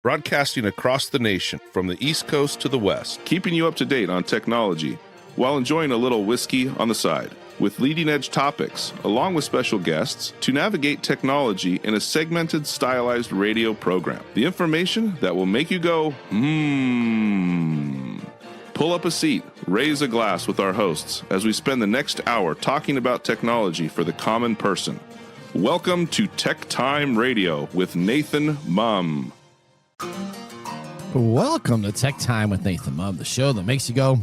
broadcasting across the nation from the East Coast to the West, keeping you up to date on technology while enjoying a little whiskey on the side, with leading-edge topics, along with special guests, to navigate technology in a segmented, stylized radio program. The information that will make you go, Pull up a seat, raise a glass with our hosts as we spend the next hour talking about technology for the common person. Welcome to TechTime Radio with Nathan Mumm. Welcome to Tech Time with Nathan Mumm, the show that makes you go,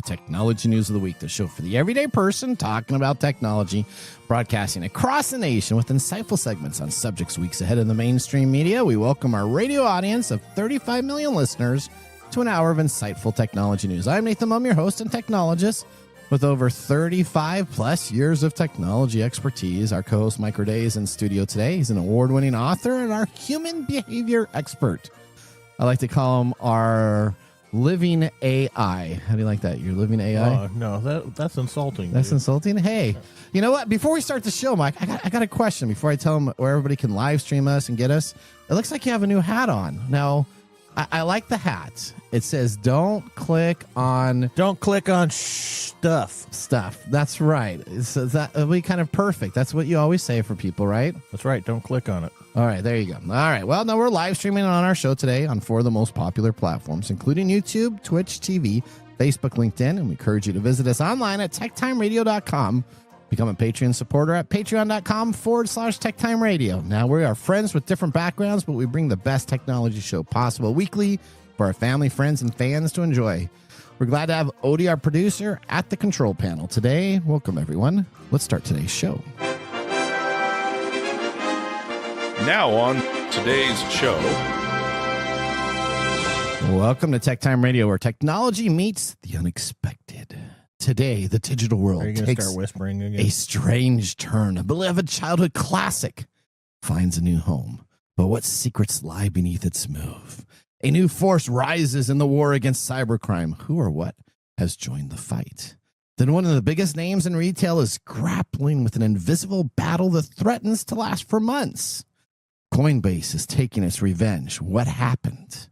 Technology News of the Week, the show for the everyday person talking about technology, broadcasting across the nation with insightful segments on subjects weeks ahead of the mainstream media. We welcome our radio audience of 35 million listeners to an hour of insightful technology news. I'm Nathan Mumm, your host and technologist with over 35 plus years of technology expertise. Our co-host Mike Roday is in studio today. He's an award-winning author and our human behavior expert. I like to call him our living AI. How do you like that? Your living AI? No, that's insulting. That's dude. insulting? Hey, you know what? Before we start the show, Mike, I got a question before I tell them where everybody can live stream us and get us. It looks like you have a new hat on. Now, I like the hat. It says, don't click on stuff. That's right. So that'll be kind of perfect. That's what you always say for people, right? That's right. Don't click on it. All right, there you go. All right, well, now we're live streaming on our show today on 4 of the most popular platforms, including YouTube, Twitch TV, Facebook, LinkedIn, and we encourage you to visit us online at techtimeradio.com. Become a Patreon supporter at patreon.com/techtimeradio. Now, we are friends with different backgrounds, but we bring the best technology show possible weekly for our family, friends, and fans to enjoy. We're glad to have Odie, our producer, at the control panel today. Welcome, everyone. Let's start today's show. Now on today's show. Welcome to Tech Time Radio, where technology meets the unexpected. Today, the digital world takes start whispering again? a strange turn. A beloved childhood classic finds a new home. But what secrets lie beneath its move? A new force rises in the war against cybercrime. Who or what has joined the fight? Then one of the biggest names in retail is grappling with an invisible battle that threatens to last for months. COINBASE is taking its revenge. What happened?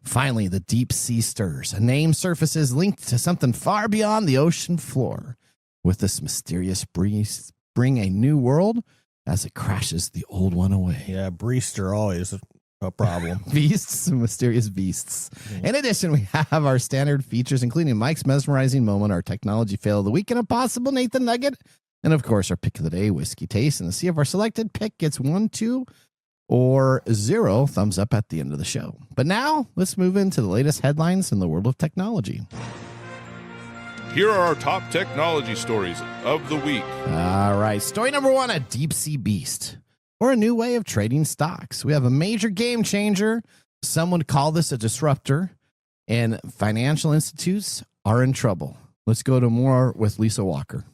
Finally, the deep sea stirs. A name surfaces linked to something far beyond the ocean floor. With this mysterious breeze bring a new world as it crashes the old one away. Yeah, breasts are always a problem. Beasts, mysterious beasts. In addition, we have our standard features, including Mike's mesmerizing moment, our technology fail of the week, and a possible Nathan Nugget. And of course, our pick of the day, whiskey taste, and to see if our selected pick gets 1, 2, or 0 thumbs up at the end of the show. But now, let's move into the latest headlines in the world of technology. Here are our top technology stories of the week. All right, story number 1, a deep sea beast, or a new way of trading stocks. We have a major game changer. Some would call this a disruptor, and financial institutes are in trouble. Let's go to more with Lisa Walker.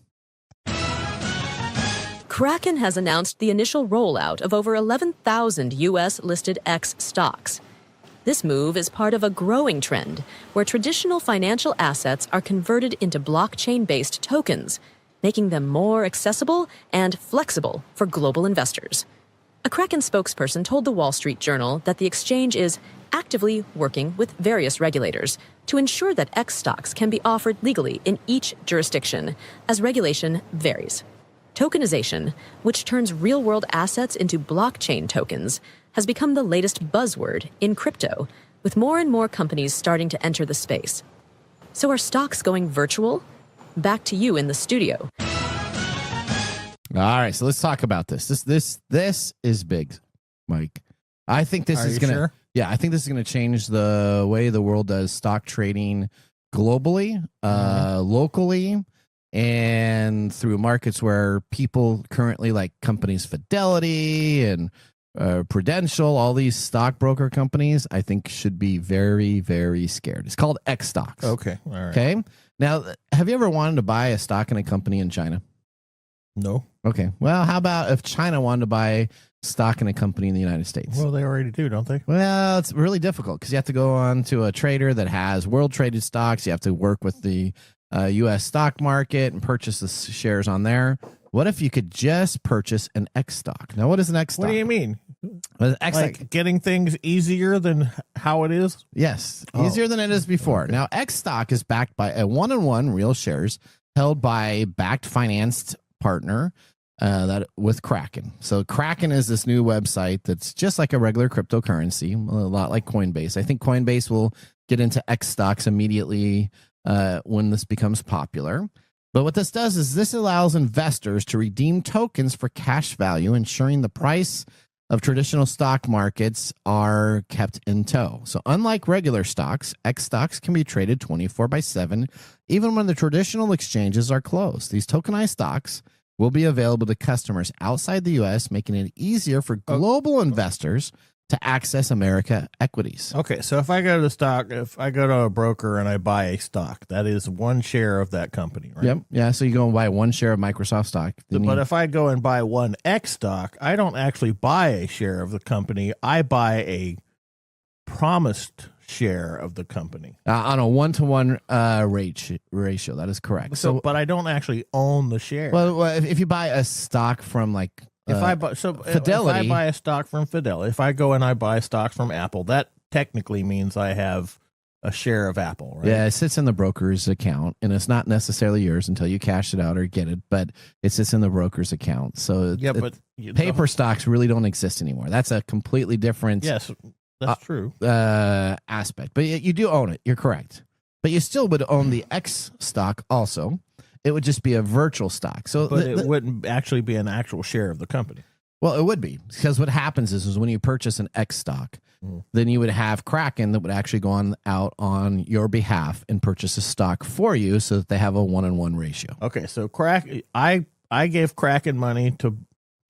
Kraken has announced the initial rollout of over 11,000 U.S.-listed X stocks. This move is part of a growing trend where traditional financial assets are converted into blockchain-based tokens, making them more accessible and flexible for global investors. A Kraken spokesperson told the Wall Street Journal that the exchange is actively working with various regulators to ensure that X stocks can be offered legally in each jurisdiction, as regulation varies. Tokenization, which turns real-world assets into blockchain tokens, has become the latest buzzword in crypto, with more and more companies starting to enter the space. So are stocks going virtual? Back to you in the studio. All right, so let's talk about this. This is big, Mike. I think this is going to sure? Yeah, I think this is going to change the way the world does stock trading globally, locally, and through markets where people currently, like companies Fidelity and Prudential, all these stockbroker companies, I think should be very, very scared. It's called X stocks. Okay. All right. Okay. Now, have you ever wanted to buy a stock in a company in China? No. Okay. Well, how about if China wanted to buy stock in a company in the United States? Well, they already do, don't they? Well, it's really difficult because you have to go on to a trader that has world traded stocks. You have to work with the U.S. stock market and purchase the shares on there. What if you could just purchase an X stock? Now, what is an X stock? What do you mean? X Like getting things easier than how it is? Yes, easier than it is before. Okay. Now, X stock is backed by a one-on-one real shares held by backed financed partner that with Kraken. So Kraken is this new website that's just like a regular cryptocurrency, a lot like Coinbase. I think Coinbase will get into X stocks immediately when this becomes popular. But what this does is this allows investors to redeem tokens for cash value, ensuring the price of traditional stock markets are kept in tow. So unlike regular stocks, X stocks can be traded 24/7, even when the traditional exchanges are closed. These tokenized stocks will be available to customers outside the U.S., making it easier for global investors to access America equities. Okay, so if I go to a broker and I buy a stock, that is one share of that company, right? Yep. Yeah. So you go and buy one share of Microsoft stock. But if I go and buy one X stock, I don't actually buy a share of the company. I buy a promised share of the company on a 1-to-1 ratio. That is correct. So, but I don't actually own the share. Well, if you buy a stock from like Fidelity, if I buy a stock from Fidelity, if I go and I buy stock from Apple, that technically means I have a share of Apple, right? Yeah, it sits in the broker's account, and it's not necessarily yours until you cash it out or get it, but it sits in the broker's account. So paper stocks really don't exist anymore. That's a completely different that's true aspect. But you do own it. You're correct. But you still would own the X stock also. It would just be a virtual stock. So but it wouldn't actually be an actual share of the company. Well, it would be, because what happens is when you purchase an X stock, then you would have Kraken that would actually go out on your behalf and purchase a stock for you so that they have a 1-on-1 ratio. Okay, so I gave Kraken money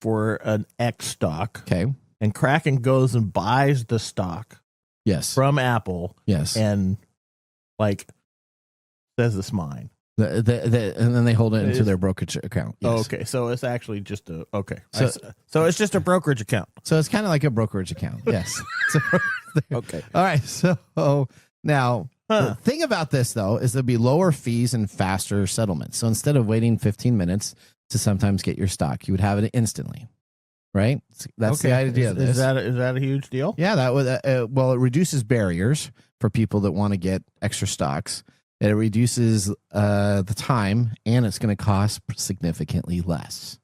for an X stock. Okay. And Kraken goes and buys the stock from Apple. Yes. And says it's mine. And then they hold it into their brokerage account. Yes. Oh, okay. So it's actually just so it's just a brokerage account. So it's kind of like a brokerage account. Yes. Okay. All right. So now the thing about this, though, is there'll be lower fees and faster settlements. So instead of waiting 15 minutes to sometimes get your stock, you would have it instantly. Right? That's the idea of this. Is that a huge deal? Yeah. That would it reduces barriers for people that want to get extra stocks. It reduces the time, and it's going to cost significantly less.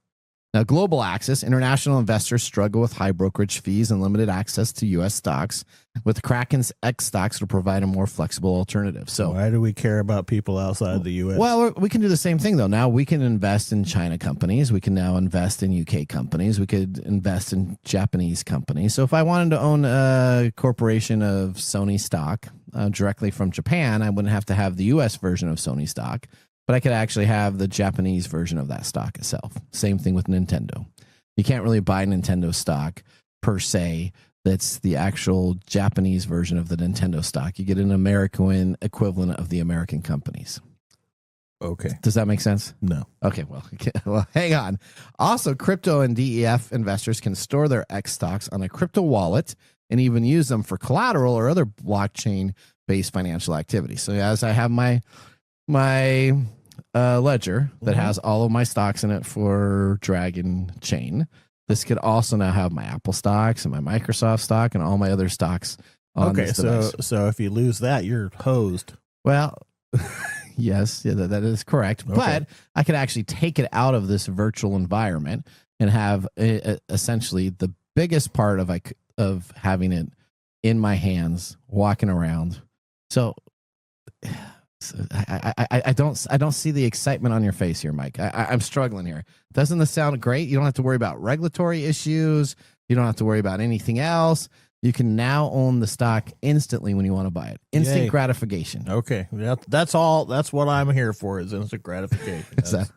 Now, global access, international investors struggle with high brokerage fees and limited access to U.S. stocks. With Kraken's X stocks to provide a more flexible alternative. So why do we care about people outside the U.S.? Well, we can do the same thing, though. Now we can invest in China companies. We can now invest in UK companies. We could invest in Japanese companies. So if I wanted to own a corporation of Sony stock directly from Japan, I wouldn't have to have the U.S. version of Sony stock, but I could actually have the Japanese version of that stock itself. Same thing with Nintendo. You can't really buy Nintendo stock per se. That's the actual Japanese version of the Nintendo stock. You get an American equivalent of the American companies. Okay. Does that make sense? No. Okay, well, hang on. Also, crypto and DEF investors can store their X stocks on a crypto wallet and even use them for collateral or other blockchain-based financial activities. So as I have my ledger that has all of my stocks in it for Dragon Chain, this could also now have my Apple stocks and my Microsoft stock and all my other stocks on this device. So if you lose that, you're hosed. Well, yes, that is correct. Okay. But I could actually take it out of this virtual environment and have essentially the biggest part of having it in my hands, walking around. So I don't see the excitement on your face here, Mike. I'm struggling here. Doesn't this sound great? You don't have to worry about regulatory issues. You don't have to worry about anything else. You can now own the stock instantly when you want to buy it. Instant gratification. Okay. That's all. That's what I'm here for, is instant gratification.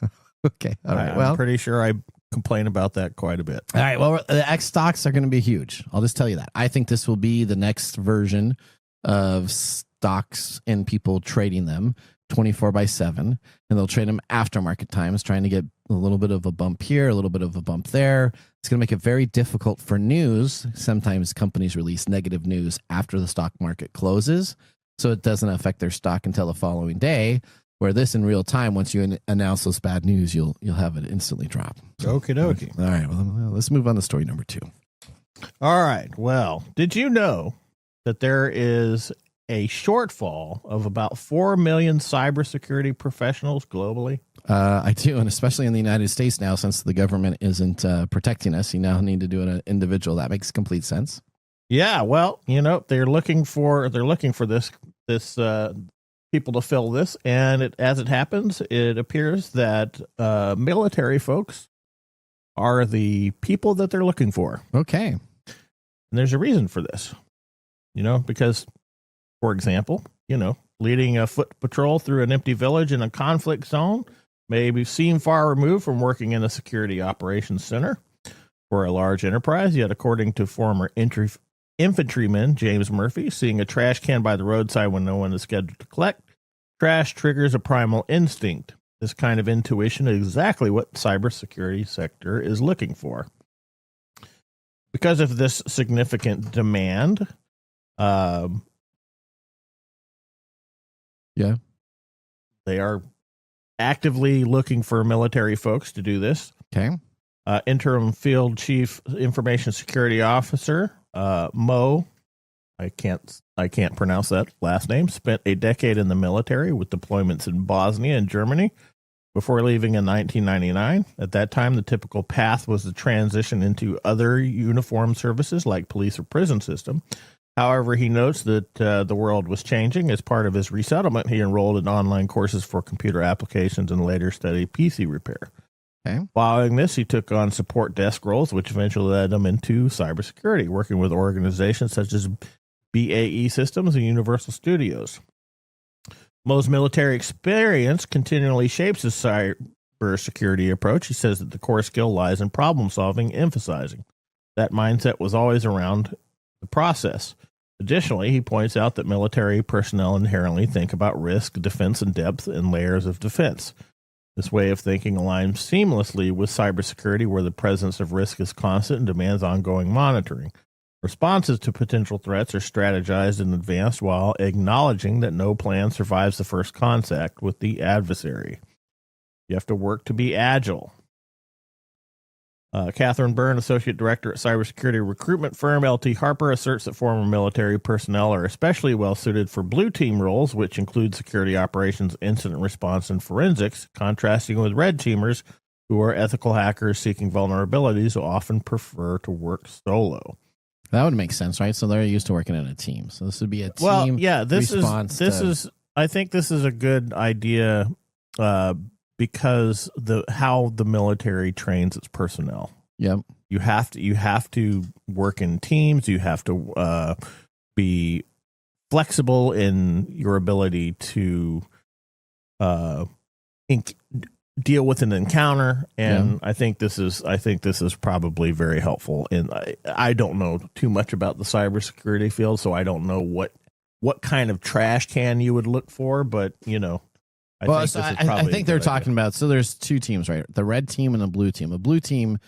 Okay. All right. I'm pretty sure I complain about that quite a bit. All right. Well, the X stocks are going to be huge. I'll just tell you that. I think this will be the next version of stocks and people trading them 24/7, and they'll trade them aftermarket times, trying to get a little bit of a bump here, a little bit of a bump there. It's going to make it very difficult for news. Sometimes companies release negative news after the stock market closes, so it doesn't affect their stock until the following day. Where this in real time, once you announce those bad news, you'll have it instantly drop. Okie dokie. All right, well, let's move on to story number 2. All right. Well, did you know that there is a shortfall of about 4 million cybersecurity professionals globally? I do, and especially in the United States now, since the government isn't protecting us, you now need to do it an individual. That makes complete sense. Yeah, well, they're looking for this people to fill this, and as it happens, it appears that military folks are the people that they're looking for. Okay, and there's a reason for this, because, for example, leading a foot patrol through an empty village in a conflict zone may be seen far removed from working in a security operations center for a large enterprise. Yet, according to former infantryman James Murphy, seeing a trash can by the roadside when no one is scheduled to collect trash triggers a primal instinct. This kind of intuition is exactly what the cybersecurity sector is looking for. Because of this significant demand, they are actively looking for military folks to do this. Okay. Interim Field Chief Information Security Officer Mo, I can't pronounce that last name, spent a decade in the military with deployments in Bosnia and Germany before leaving in 1999. At that time, the typical path was to transition into other uniformed services like police or prison system. However, he notes that the world was changing. As part of his resettlement, he enrolled in online courses for computer applications and later studied PC repair. Okay. Following this, he took on support desk roles, which eventually led him into cybersecurity, working with organizations such as BAE Systems and Universal Studios. Mo's military experience continually shapes his cybersecurity approach. He says that the core skill lies in problem solving, emphasizing that mindset was always around the process. Additionally, he points out that military personnel inherently think about risk, defense, and depth and layers of defense. This way of thinking aligns seamlessly with cybersecurity, where the presence of risk is constant and demands ongoing monitoring. Responses to potential threats are strategized in advance while acknowledging that no plan survives the first contact with the adversary. You have to work to be agile. Catherine Byrne, Associate Director at cybersecurity recruitment firm LT Harper, asserts that former military personnel are especially well suited for blue team roles, which include security operations, incident response, and forensics, contrasting with red teamers who are ethical hackers seeking vulnerabilities who often prefer to work solo. That would make sense, right? So they're used to working in a team. So this would be a team. Well, yeah, I think this is a good idea because how the military trains its personnel. Yep. You have to work in teams. You have to be flexible in your ability to deal with an encounter, and I think this is probably very helpful. And I don't know too much about the cybersecurity field, so I don't know what kind of trash can you would look for, but I think they're talking about, so there's two teams, right? The red team and the blue team. The blue team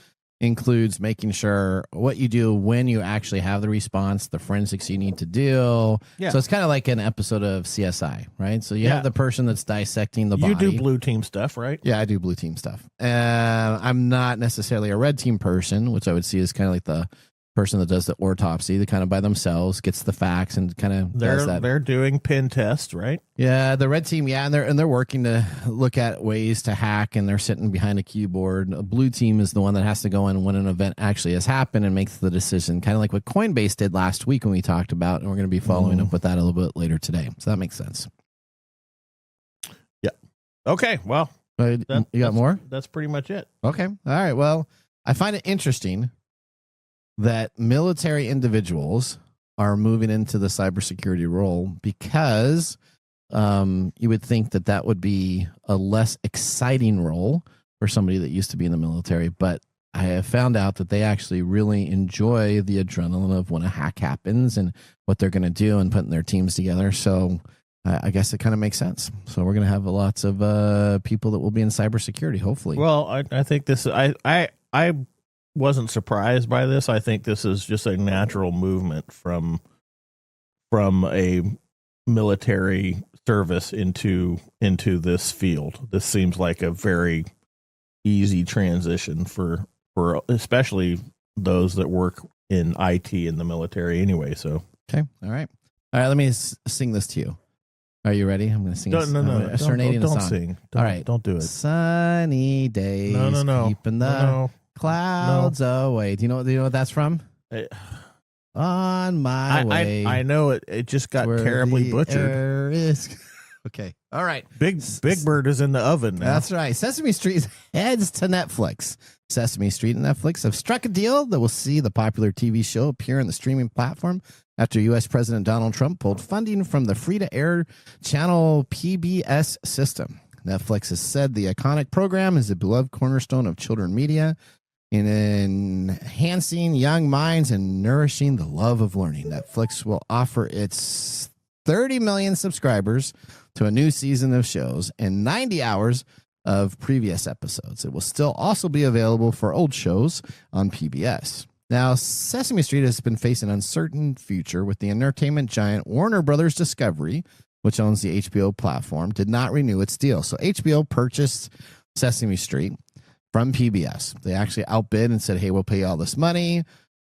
includes making sure what you do when you actually have the response, the forensics you need to do. Yeah. So it's kind of like an episode of CSI, right? So you have the person that's dissecting the body. You do blue team stuff, right? Yeah, I do blue team stuff. I'm not necessarily a red team person, which I would see as kind of like the person that does the autopsy, that kind of by themselves gets the facts and kind of does that. They're doing pen tests, right? Yeah, the red team, and they're working to look at ways to hack, and they're sitting behind a keyboard. A blue team is the one that has to go in when an event actually has happened and makes the decision, kind of like what COINBASE did last week when we talked about, and we're going to be following up with that a little bit later today. So that makes sense. Yeah. Okay. Well, you got more? That's pretty much it. Okay. All right. Well, I find it interesting that military individuals are moving into the cybersecurity role because you would think that would be a less exciting role for somebody that used to be in the military. But I have found out that they actually really enjoy the adrenaline of when a hack happens and what they're going to do and putting their teams together. So I guess it kind of makes sense. So we're going to have lots of people that will be in cybersecurity, hopefully. Well, I think this, I wasn't surprised by this. I think this is just a natural movement from a military service into this field. This seems like a very easy transition for especially those that work in IT in the military anyway. So okay, all right. Let me sing this to you. Are you ready? I'm going to sing. No, don't sing. All right, don't do it. Sunny days. No. Keeping the clouds away. Do you know what that's from? On my way. I know it. It just got terribly butchered. Okay. All right. Big Bird is in the oven now. That's right. Sesame Street heads to Netflix. Sesame Street and Netflix have struck a deal that will see the popular TV show appear on the streaming platform after U.S. President Donald Trump pulled funding from the free-to-air channel PBS system. Netflix has said the iconic program is a beloved cornerstone of children's media in enhancing young minds and nourishing the love of learning. Netflix will offer its 30 million subscribers to a new season of shows and 90 hours of previous episodes. It will still also be available for old shows on PBS. Now, Sesame Street has been facing an uncertain future with the entertainment giant Warner Brothers Discovery, which owns the HBO platform, did not renew its deal. So HBO purchased Sesame Street from PBS. They actually outbid and said, hey, we'll pay you all this money.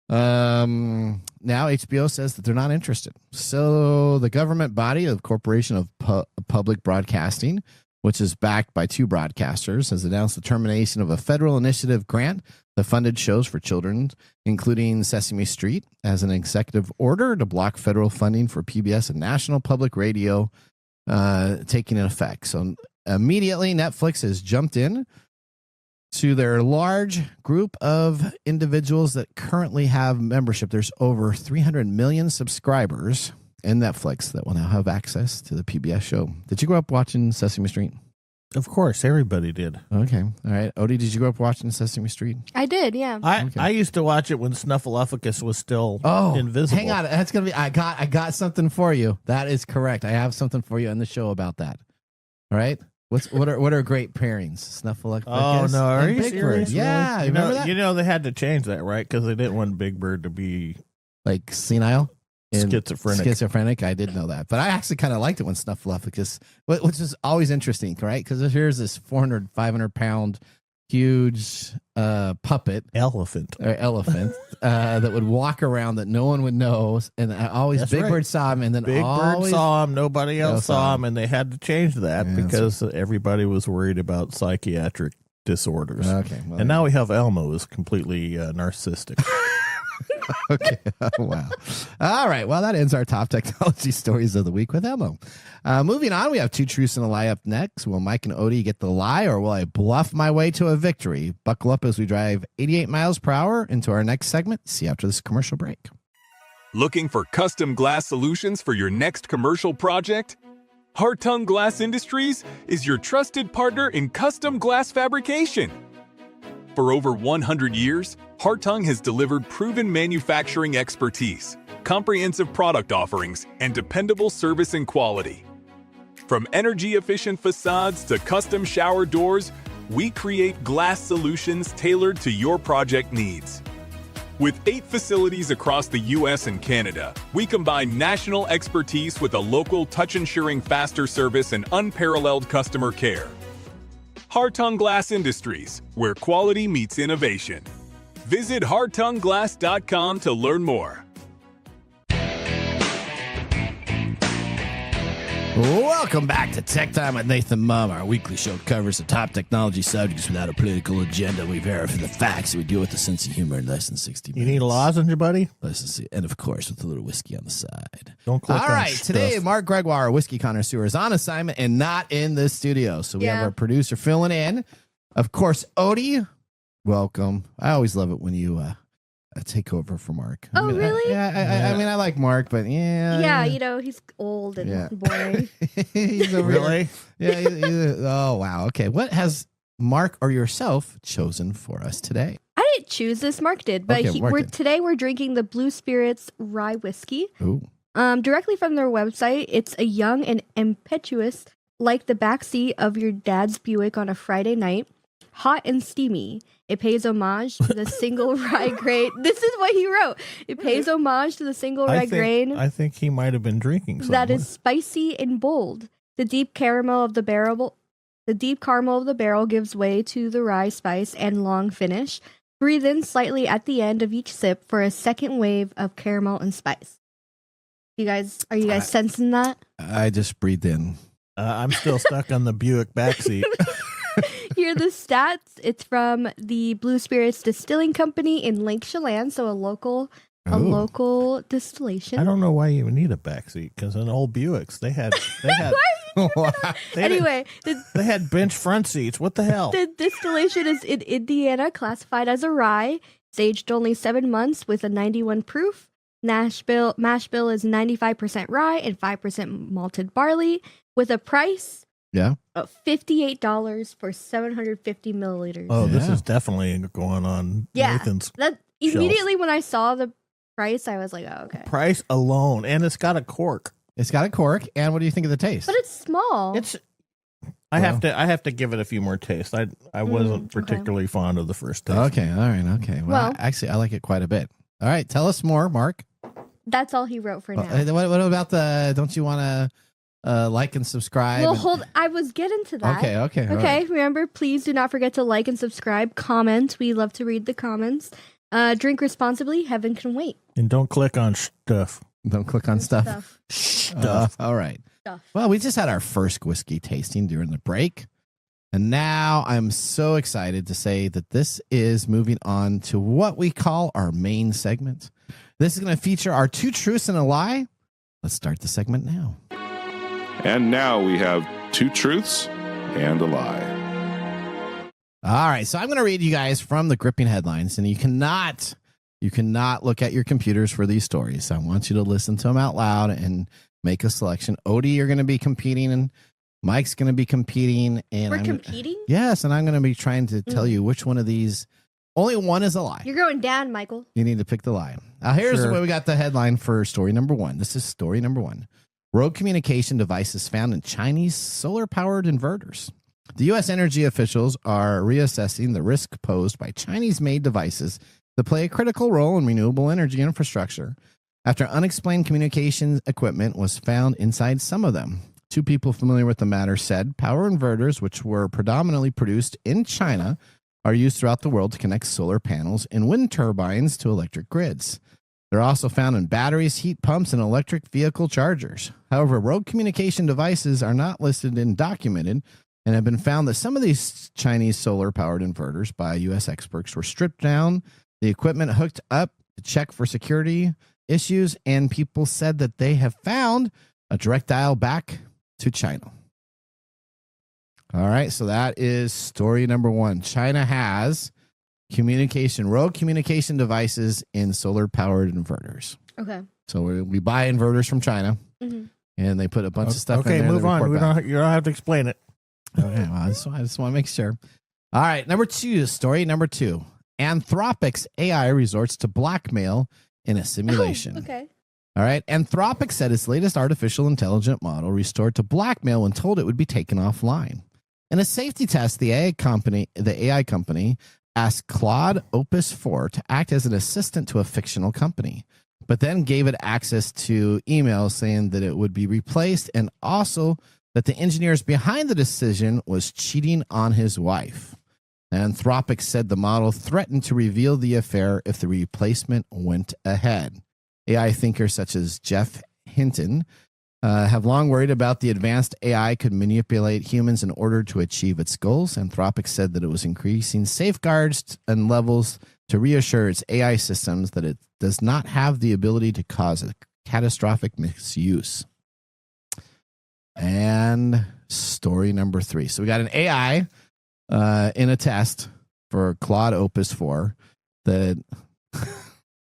Now HBO says that they're not interested. So the government body of Corporation of Public Broadcasting, which is backed by two broadcasters, has announced the termination of a federal initiative grant that funded shows for children, including Sesame Street, as an executive order to block federal funding for PBS and National Public Radio taking effect. So immediately, Netflix has jumped in to their large group of individuals that currently have membership. There's over 300 million subscribers in Netflix that will now have access to the PBS show. Did you grow up watching Sesame Street? Of course, everybody did. Okay. All right. Odie, did you grow up watching Sesame Street? I did, yeah. I used to watch it when Snuffleupagus was still invisible. Hang on. That's going to be, I got something for you. That is correct. I have something for you on the show about that. All right. What are great pairings? Snuffleupagus. Oh no, are you Big serious? Bird. Yeah, you remember know, that? you know they had to change that, right? Because they didn't want Big Bird to be Like senile, and schizophrenic. I did know that, but I actually kind of liked it when Snuffleupagus, which is always interesting, right? Because here's this 400, 500 pound huge puppet elephant that would walk around that no one would know, and Big Bird saw him, and then Big Bird saw him, nobody else saw him, and they had to change that because everybody was worried about psychiatric disorders. Okay, and now we have Elmo is completely narcissistic. Okay. Oh, wow. All right. Well, that ends our top technology stories of the week with Elmo. Moving on, we have two truths and a lie up next. Will Mike and Odie get the lie, or will I bluff my way to a victory? Buckle up as we drive 88 miles per hour into our next segment. See you after this commercial break. Looking for custom glass solutions for your next commercial project? Hartung Glass Industries is your trusted partner in custom glass fabrication. For over 100 years, Hartung has delivered proven manufacturing expertise, comprehensive product offerings, and dependable service and quality. From energy-efficient facades to custom shower doors, we create glass solutions tailored to your project needs. With 8 facilities across the U.S. and Canada, we combine national expertise with a local touch-ensuring faster service and unparalleled customer care. Hartung Glass Industries, where quality meets innovation. Visit hartungglass.com to learn more. Welcome back to Tech Time with Nathan Mumm. Our weekly show covers the top technology subjects without a political agenda. We verify the facts, and we do it with a sense of humor in less than 60 minutes. You need a lozenge, buddy? And of course, with a little whiskey on the side. Don't click All on right, stuff. today, Mark Gregoire, our whiskey connoisseur, is on assignment and not in the studio. So we have our producer filling in. Of course, Odie, welcome. I always love it when you take over for Mark. Oh, really? Yeah, I mean, I like Mark, but yeah. Yeah, you know, he's old and boring. He's over Really? here. Yeah. Oh, wow. Okay. What has Mark or yourself chosen for us today? I didn't choose this, Mark did, but Okay, Mark did. today we're drinking the Blue Spirits Rye Whiskey. Ooh. Directly from their website. It's a young and impetuous, like the backseat of your dad's Buick on a Friday night. hot and steamy. It pays homage to the single rye grain. This is what he wrote. It pays homage to the single rye grain. I think he might have been drinking something. That is spicy and bold. The deep caramel of the barrel gives way to the rye spice and long finish. Breathe in slightly at the end of each sip for a second wave of caramel and spice. Are you guys sensing that? I just breathed in. I'm still stuck on the Buick backseat. Here are the stats. It's from the Blue Spirits Distilling Company in Lake Chelan, so a local distillation. I don't know why you even need a backseat, because in old Buicks they had Anyway, they had bench front seats. What the hell? the distillation is in Indiana, classified as a rye. It's aged only 7 months with a 91 proof. Mash bill is 95% rye and 5% malted barley, with a price of $58 for 750 milliliters. Oh, this is definitely going on Nathan's immediately when I saw the price, I was like, oh, okay. Price alone, and it's got a cork. It's got a cork, and what do you think of the taste? But it's small. I have to give it a few more tastes. I wasn't particularly fond of the first taste. Okay, all right, okay. Well, actually, I like it quite a bit. All right, tell us more, Mark. That's all he wrote for now. What about don't you want to like and subscribe? Well, I was getting to that. Okay. Right. Remember, please do not forget to like and subscribe. Comment. We love to read the comments. Drink responsibly. Heaven can wait. And don't click on stuff. Don't click on stuff. Stuff. All right. Stuff. Well, we just had our first whiskey tasting during the break. And now I'm so excited to say that this is moving on to what we call our main segment. This is going to feature our 2 truths and a lie. Let's start the segment now. And now we have 2 truths and a lie. All right, so I'm going to read you guys from the gripping headlines, and you cannot look at your computers for these stories. I want you to listen to them out loud and make a selection. Odie, you're going to be competing, and Mike's going to be competing. And We're competing? Yes, and I'm going to be trying to tell you which one of these. Only one is a lie. You're going down, Michael. You need to pick the lie. Now, here's where we got the headline for story number 1. This is story number 1. Rogue communication devices found in Chinese solar-powered inverters. The U.S. energy officials are reassessing the risk posed by Chinese-made devices that play a critical role in renewable energy infrastructure after unexplained communications equipment was found inside some of them. 2 people familiar with the matter said power inverters, which were predominantly produced in China, are used throughout the world to connect solar panels and wind turbines to electric grids. They're also found in batteries, heat pumps, and electric vehicle chargers. However, rogue communication devices are not listed and documented, and have been found that some of these Chinese solar-powered inverters by U.S. experts were stripped down, the equipment hooked up to check for security issues, and people said that they have found a direct dial back to China. All right, so that is story number 1. China has rogue communication devices in solar-powered inverters. Okay. So we buy inverters from China, and they put a bunch of stuff in there. Okay, move on. You don't have to explain it. Okay, well, I just want to make sure. All right, story number 2. Anthropic's AI resorts to blackmail in a simulation. Okay. All right, Anthropic said its latest artificial intelligence model restored to blackmail when told it would be taken offline. In a safety test, the AI company asked Claude Opus 4 to act as an assistant to a fictional company, but then gave it access to emails saying that it would be replaced, and also that the engineers behind the decision was cheating on his wife. Anthropic said the model threatened to reveal the affair if the replacement went ahead. AI thinkers such as Jeff Hinton have long worried about the advanced AI could manipulate humans in order to achieve its goals. Anthropic said that it was increasing safeguards and levels to reassure its AI systems that it does not have the ability to cause a catastrophic misuse. And story number 3. So we got an AI in a test for Claude Opus 4 that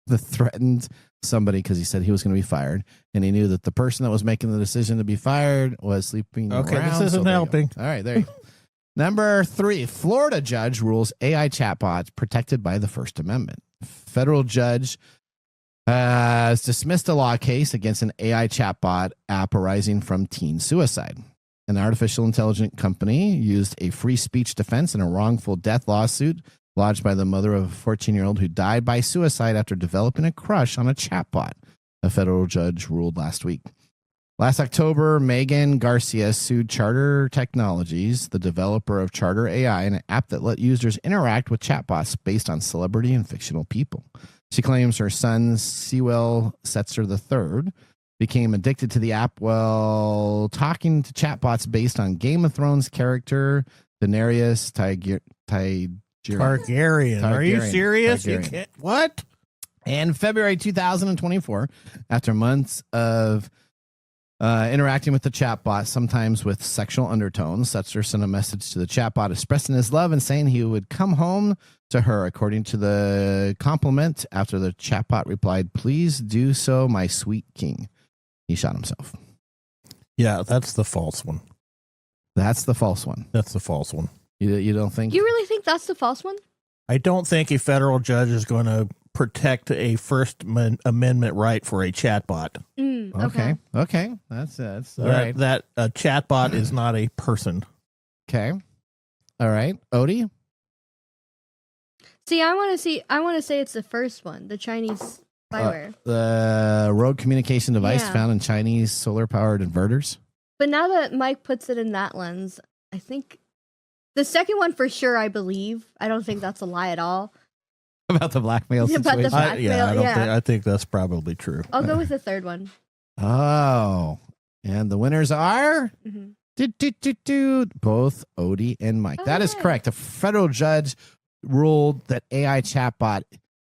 threatened somebody because he said he was going to be fired, and he knew that the person that was making the decision to be fired was sleeping around. This isn't helping. All right, there you go. Number 3, Florida judge rules AI chatbots protected by the First Amendment. Federal judge has dismissed a law case against an AI chatbot app arising from teen suicide. an artificial intelligence company used a free speech defense in a wrongful death lawsuit lodged by the mother of a 14-year-old who died by suicide after developing a crush on a chatbot, a federal judge ruled last week. Last October, Megan Garcia sued Charter Technologies, the developer of Charter AI, an app that let users interact with chatbots based on celebrity and fictional people. She claims her son, Sewell Setzer III, became addicted to the app while talking to chatbots based on Game of Thrones character Daenerys Targaryen. Are you serious? You Targaryen. can't, what? In February 2024, after months of interacting with the chatbot, sometimes with sexual undertones, Setzer sent a message to the chatbot expressing his love and saying he would come home to her. According to the compliment, after the chatbot replied, "Please do so, my sweet king," he shot himself. Yeah, that's the false one. That's the false one. That's the false one. You don't think? You really think that's the false one? I don't think a federal judge is going to protect a First Amendment right for a chatbot. Okay. That's all right. That a chatbot is not a person. Okay. All right. Odie? See, I want to say it's the first one, the Chinese spyware. The rogue communication device Yeah. found in Chinese solar-powered inverters. But now that Mike puts it in that lens, I think the second one for sure, I believe. I don't think that's a lie at all. About the blackmail About the situation. blackmail. I think that's probably true. I'll go with the third one. Oh, and the winners are Mhm. both Odie and Mike. Oh, That is yeah. correct. A federal judge ruled that AI chatbot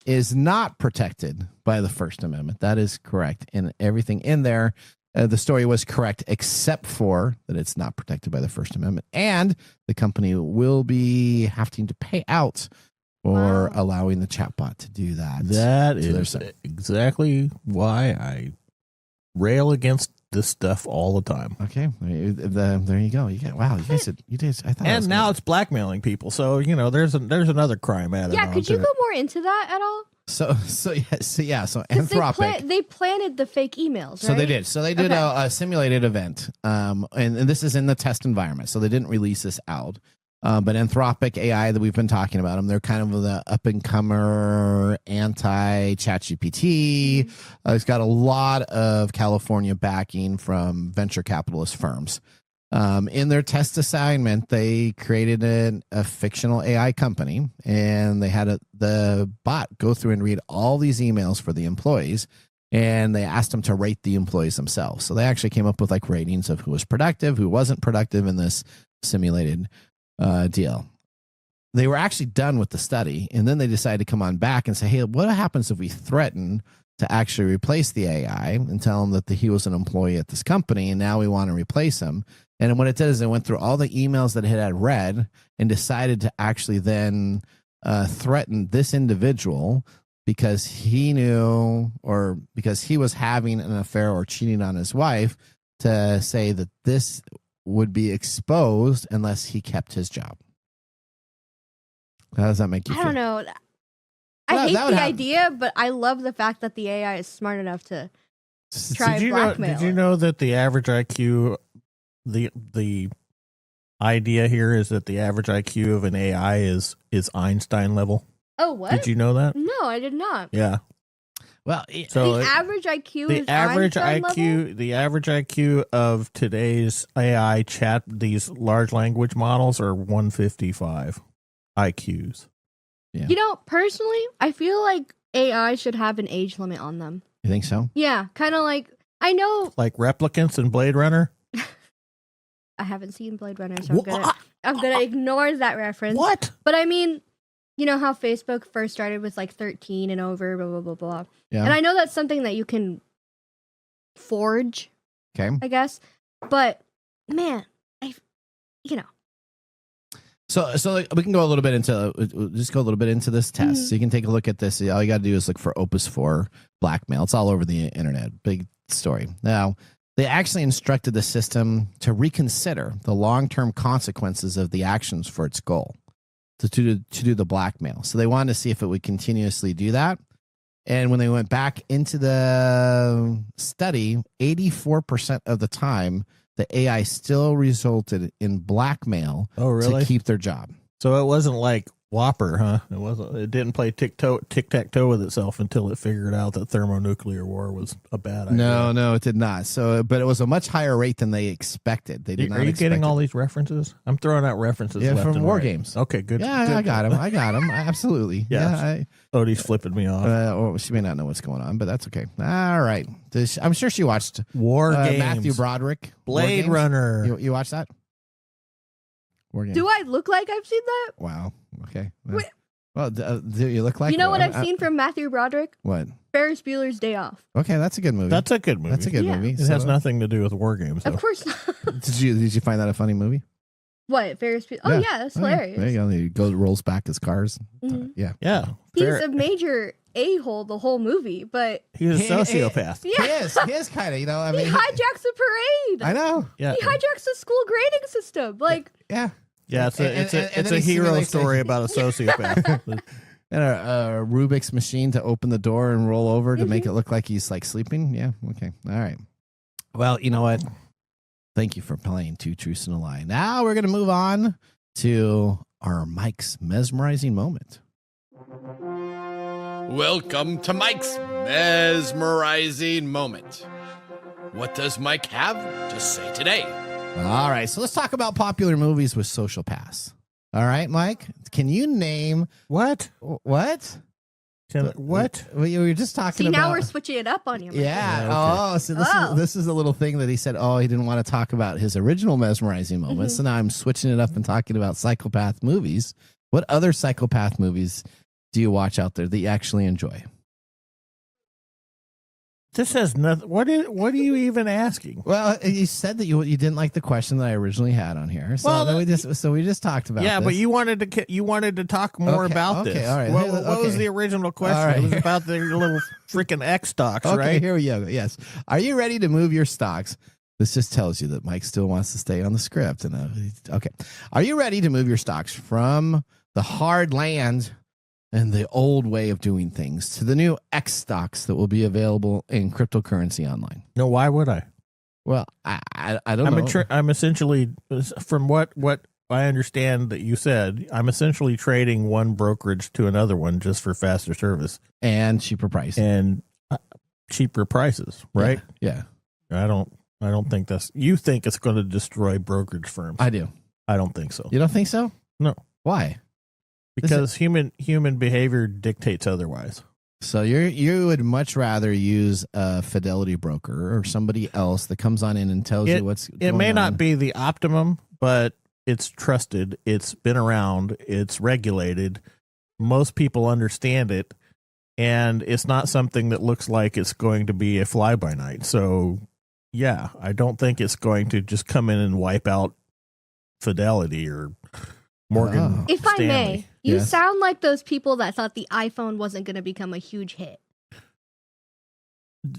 is not protected by the First Amendment. That is correct. And everything in there, the story was correct, except for that it's not protected by the First Amendment. And the company will be having to pay out for allowing the chatbot to do that. That So is there's exactly why I rail against this stuff all the time. Okay, there you go. You guys, you did. I thought. And now it's blackmailing people. So, there's another crime added Yeah, on could to you it. go more into that at all? So 'Cause Anthropic. they planted the fake emails, right? So they did. So they did Okay. a simulated event, and this is in the test environment. So they didn't release this out. But Anthropic AI that we've been talking about them, they're kind of the up and comer anti-ChatGPT. It's got a lot of California backing from venture capitalist firms. In their test assignment, they created a fictional AI company, and they had the bot go through and read all these emails for the employees, and they asked them to rate the employees themselves. So they actually came up with like ratings of who was productive, who wasn't productive in this simulated deal. They were actually done with the study, and then they decided to come on back and say, "Hey, what happens if we threaten to actually replace the AI and tell him that he was an employee at this company, and now we want to replace him?" And what it did is it went through all the emails that it had read and decided to actually then threaten this individual because he knew, or because he was having an affair or cheating on his wife, to say that this would be exposed unless he kept his job. How does that make you feel? I don't know. I hate the idea, but I love the fact that the AI is smart enough to try and blackmail. Did you know that the average IQ, the idea here is that the average IQ of an AI is Einstein level? Oh, what? Did you know that? No, I did not. Yeah. Well, So the average IQ the is average Einstein IQ, level? the average IQ of today's AI chat, these large language models are 155 IQs. Yeah. You know, personally, I feel like AI should have an age limit on them. You think so? Yeah, kind of like, I know Like replicants in Blade Runner. I haven't seen Blade Runner, so I'm gonna ignore that reference. What? But I mean, you know how Facebook first started with like 13 and over, blah, blah, blah, blah. Yeah. And I know that's something that you can forge, Okay. I guess. But man, So we can go a little bit into this test. Mhm. So you can take a look at this. All you got to do is look for Opus 4 blackmail. It's all over the internet. Big story. Now, they actually instructed the system to reconsider the long-term consequences of the actions for its goal to do the blackmail. So they wanted to see if it would continuously do that. And when they went back into the study, 84% of the time, the AI still resulted in blackmail Oh, really? to keep their job. So it wasn't like Whopper, huh? It didn't play tic-tac-toe with itself until it figured out that thermonuclear war was a bad idea. No, it did not. So, but it was a much higher rate than they expected. They did not. Are you expect getting it. all these references? I'm throwing out references. Yeah, left from and War right. Games. Okay, good. Yeah, good. I got him. Absolutely. Yeah. Odie's flipping me off. Well, she may not know what's going on, but that's okay. All right. I'm sure she watched War Games. Matthew Broderick. Blade Runner. You watched that? War Games. Do I look like I've seen that? Wow. Okay. Wait. Well, do you look like? You know what I've seen from Matthew Broderick? What? Ferris Bueller's Day Off. Okay, that's a good movie. That's a good movie. That's a good Yeah. movie. It has nothing to do with War Games, though. Of course not. Did you find that a funny movie? What, Ferris Bueller? Oh, yeah, that's hilarious. There you go. He goes, rolls back his cars. Mhm. Yeah. Yeah. He's a major a-hole the whole movie, but He's a sociopath. yeah, He is kind of, I he mean. hijacks a parade. I know. Yeah. He hijacks the school grading system. Like, Yeah. Yeah, it's And a then he hero simulates story it. about a sociopath. And a Rubik's machine to open the door and roll over to make it look like he's like sleeping. Yeah. Okay. All right. Well, you know what? Thank you for playing Two Truths and a Lie. Now we're going to move on to our Mike's mesmerizing moment. Welcome to Mike's mesmerizing moment. What does Mike have to say today? All right. So let's talk about popular movies with social paths. All right, Mike, can you name What? what? What? We were just talking see, about. now we're switching it up on you. Michael. Yeah. Yeah, Oh, so Oh. this is a little thing that he said. Oh, he didn't want to talk about his original mesmerizing moment. So now I'm switching it up and talking about psychopath movies. What other psychopath movies do you watch out there that you actually enjoy? This has nothing. What are you even asking? Well, you said that you didn't like the question that I originally had on here. So Well, then we just talked about. Yeah, this. but you wanted to talk more Okay, about okay, this. all right. What was Okay. the original question? All right. It was about the little freaking X stocks, Okay, right? here we go. Yes. Are you ready to move your stocks? This just tells you that Mike still wants to stay on the script. Okay. Are you ready to move your stocks from the hard land and the old way of doing things to the new X stocks that will be available in cryptocurrency online? No, why would I? Well, I don't know. I'm essentially, from what I understand that you said, I'm essentially trading one brokerage to another one just for faster service And cheaper price. and cheaper prices, right? Yeah. I don't think that's. You think it's going to destroy brokerage firms? I do. I don't think so. You don't think so? No, Why? because human behavior dictates otherwise. So you would much rather use a Fidelity broker or somebody else that comes on in and tells you what's going on. It may not be the optimum, but it's trusted. It's been around. It's regulated. Most people understand it, and it's not something that looks like it's going to be a fly by night. So, yeah, I don't think it's going to just come in and wipe out Fidelity or Morgan. If I Stanley. may, you Yes. sound like those people that thought the iPhone wasn't going to become a huge hit.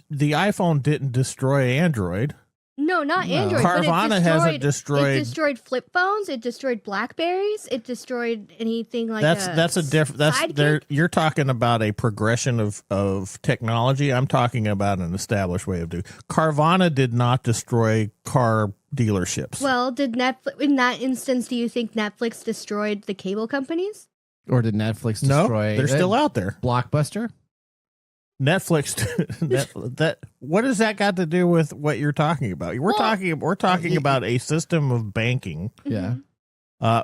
The iPhone didn't destroy Android. No, not No. Android. Carvana but hasn't destroyed. It destroyed flip phones. It destroyed Blackberries. It destroyed anything like That's a different. That's there. Sidekick? You're talking about a progression of technology. I'm talking about an established way of doing. Carvana did not destroy car dealerships. Well, did Netflix in that instance? Do you think Netflix destroyed the cable companies? Or did Netflix no, destroy they're still out there. Blockbuster? Netflix. that. What does that got to do with what you're talking about? We're talking about a system of banking Yeah.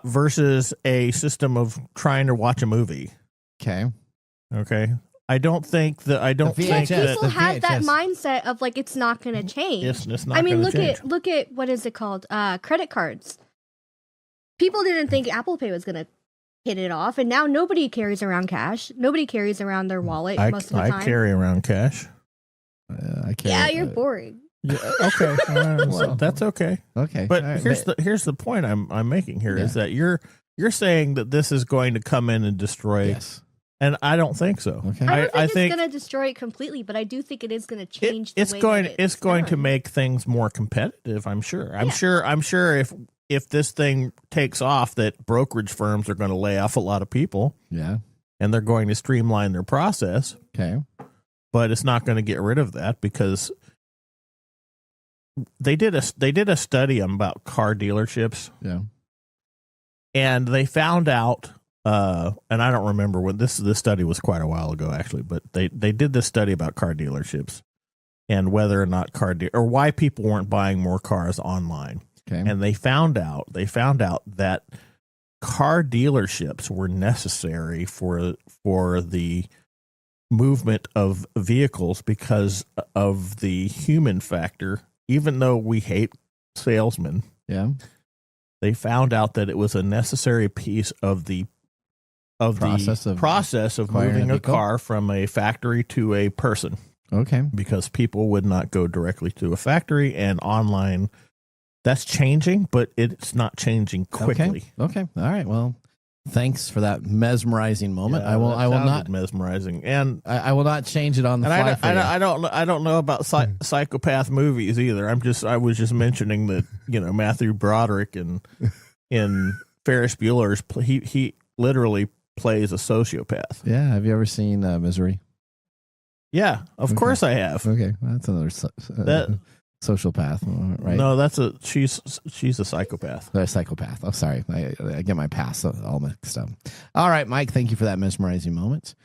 versus a system of trying to watch a movie. Okay. Okay. I don't think that. I don't The think VHS. that People had that VHS. mindset of like it's not going to change. it's not. I mean, gonna look change. at what is it called? Credit cards. People didn't think Apple Pay was going to hit it off, and now nobody carries around cash. Nobody carries around their wallet most of the time. I carry around cash. I can't. Yeah, you're boring. Yeah, okay, well, that's okay. Okay. But all right, here's the point I'm making here is Yeah. that you're saying that this is going to come in and destroy, yes. and I don't think so. Okay. I don't think I it's think going to destroy it completely, but I do think it is going to change. it's the way going that it's going to done. make things more competitive. I'm sure. I'm Yeah. sure if this thing takes off, that brokerage firms are going to lay off a lot of people, Yeah. and they're going to streamline their process. Okay. But it's not going to get rid of that because they did a study about car dealerships. Yeah. And they found out, and I don't remember when this study was quite a while ago, actually, but they did this study about car dealerships and whether or not or why people weren't buying more cars online. Okay. And they found out that car dealerships were necessary for the movement of vehicles because of the human factor. Even though we hate salesmen, Yeah. they found out that it was a necessary piece of the process of acquiring moving a a vehicle? car from a factory to a person, Okay. because people would not go directly to a factory, and online that's changing, but it's not changing quickly. Okay. All right. Well, thanks for that mesmerizing moment. Yeah, I will that not sounded mesmerizing, and I will not change it on the and fly. I don't know about psychopath movies either. I was just mentioning that Matthew Broderick in Ferris Bueller's he literally plays a sociopath. Yeah. Have you ever seen Misery? Yeah, of course I have. Okay. Well, that's another social path, right? No, she's a psychopath. A psychopath. Oh, sorry. I get my past all mixed up. All right, Mike, thank you for that mesmerizing moment.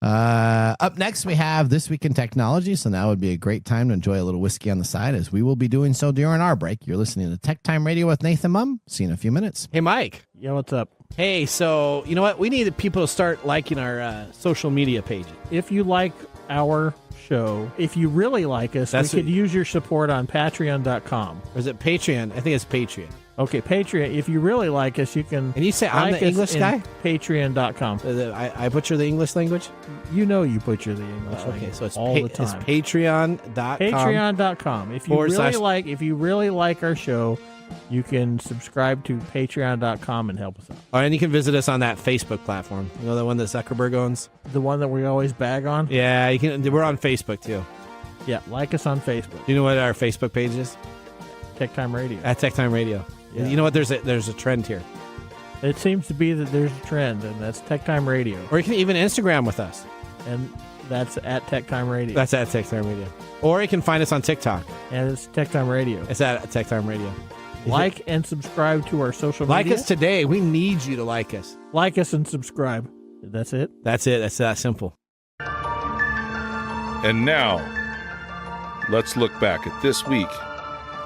Up next, we have This Week in Technology. So now would be a great time to enjoy a little whiskey on the side, as we will be doing so during our break. You're listening to TechTime Radio with Nathan Mumm. See you in a few minutes. Hey, Mike. Yeah, what's up? Hey, so you know what? We need people to start liking our social media pages. If you like our show, if you really like us, we could use your support on patreon.com. Or is it Patreon? I think it's Patreon. Okay, Patreon. If you really like us, you can. And you say I'm the English guy? Patreon.com. I butcher the English language? You butcher the English language. Okay, so it's all the time. It's Patreon.com. Patreon.com. If you really like our show, you can subscribe to patreon.com and help us out. Oh, and you can visit us on that Facebook platform. You know, the one that Zuckerberg owns? The one that we always bag on? Yeah, you can. We're on Facebook too. Yeah, like us on Facebook. Do you know what our Facebook page is? TechTime Radio. At TechTime Radio. Yeah. You know what? There's a trend here. It seems to be that there's a trend, and that's TechTime Radio. Or you can even Instagram with us. And that's at TechTime Radio. That's at TechTime Radio. Or you can find us on TikTok. And it's TechTime Radio. It's at TechTime Radio. Like and subscribe to our social media. media. Like us today. We need you to like us. Like us and subscribe. That's it? That's it. That's that simple. And now, let's look back at this week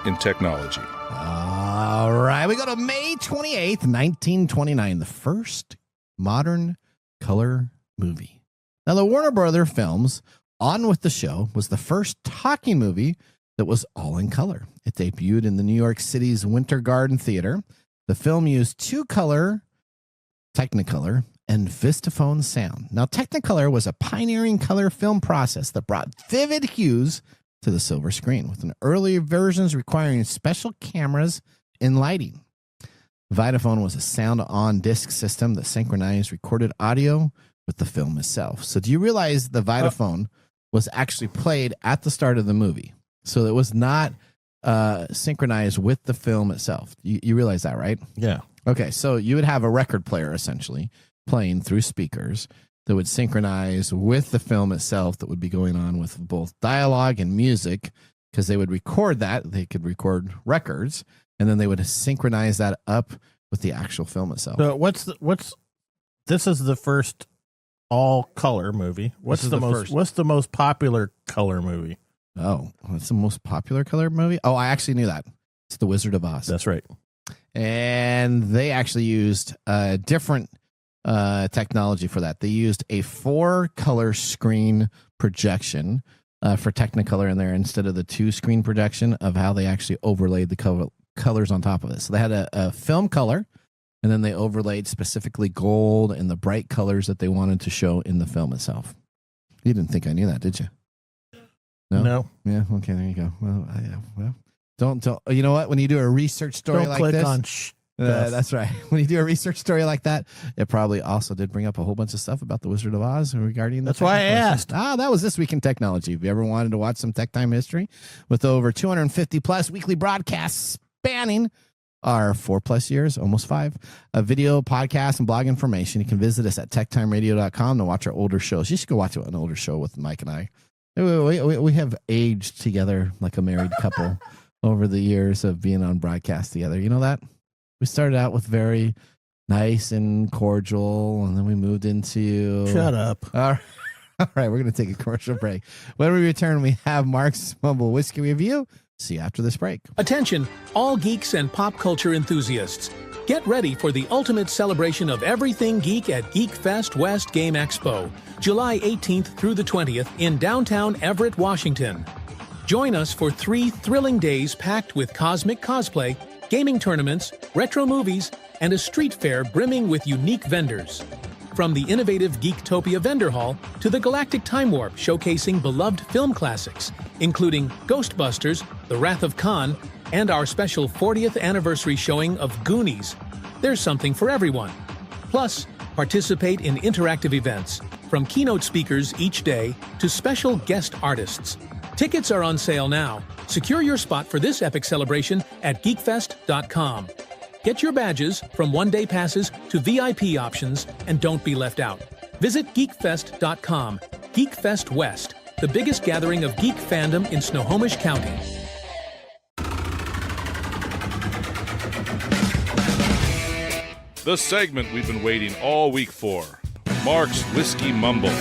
in technology. All right. We go to May 28th, 1929, the first modern color movie. Now, the Warner Brother films On With the Show was the first talking movie that was all in color. It debuted in the New York City's Winter Garden Theater. The film used two-color, Technicolor, and Vistaphone sound. Now, Technicolor was a pioneering color film process that brought vivid hues to the silver screen, with an earlier versions requiring special cameras and lighting. Vitaphone was a sound-on-disc system that synchronized recorded audio with the film itself. So do you realize the Vitaphone was actually played at the start of the movie? So it was not synchronized with the film itself. You realize that, right? Yeah. Okay, so you would have a record player, essentially, playing through speakers that would synchronize with the film itself, that would be going on with both dialogue and music, because they would record that. They could record records, and then they would synchronize that up with the actual film itself. So this is the first all color movie. What's the most popular color movie? Oh, it's the most popular color movie? Oh, I actually knew that. It's The Wizard of Oz. That's right. And they actually used different technology for that. They used a 4-color screen projection for Technicolor in there instead of the 2-screen projection of how they actually overlaid the colors on top of it. So they had a film color, and then they overlaid specifically gold and the bright colors that they wanted to show in the film itself. You didn't think I knew that, did you? No. Yeah. Okay. There you go. Well, don't. You know what? When you do a research story don't like click this, on that's right. When you do a research story like that, it probably also did bring up a whole bunch of stuff about the Wizard of Oz regarding. That's why I asked. That was This Week in Technology. If you ever wanted to watch some Tech Time history, with over 250 plus weekly broadcasts spanning our 4+ years, almost 5, video, podcast, and blog information, you can visit us at techtimeradio.com to watch our older shows. You should go watch an older show with Mike and I. We have aged together like a married couple over the years of being on broadcast together. You know that? We started out with very nice and cordial, and then we moved into... Shut up. All right, we're going to take a commercial break. When we return, we have Mark's Mumble Whiskey Review. See you after this break. Attention, all geeks and pop culture enthusiasts. Get ready for the ultimate celebration of everything geek at Geek Fest West Game Expo, July 18th through the 20th in downtown Everett, Washington. Join us for 3 thrilling days packed with cosmic cosplay, gaming tournaments, retro movies, and a street fair brimming with unique vendors. From the innovative Geektopia Vendor Hall to the Galactic Time Warp showcasing beloved film classics, including Ghostbusters, The Wrath of Khan, and our special 40th anniversary showing of Goonies. There's something for everyone. Plus, participate in interactive events, from keynote speakers each day to special guest artists. Tickets are on sale now. Secure your spot for this epic celebration at geekfest.com. Get your badges from one-day passes to VIP options and don't be left out. Visit geekfest.com. Geekfest West, the biggest gathering of geek fandom in Snohomish County. The segment we've been waiting all week for. Mark's Whiskey Mumble. Or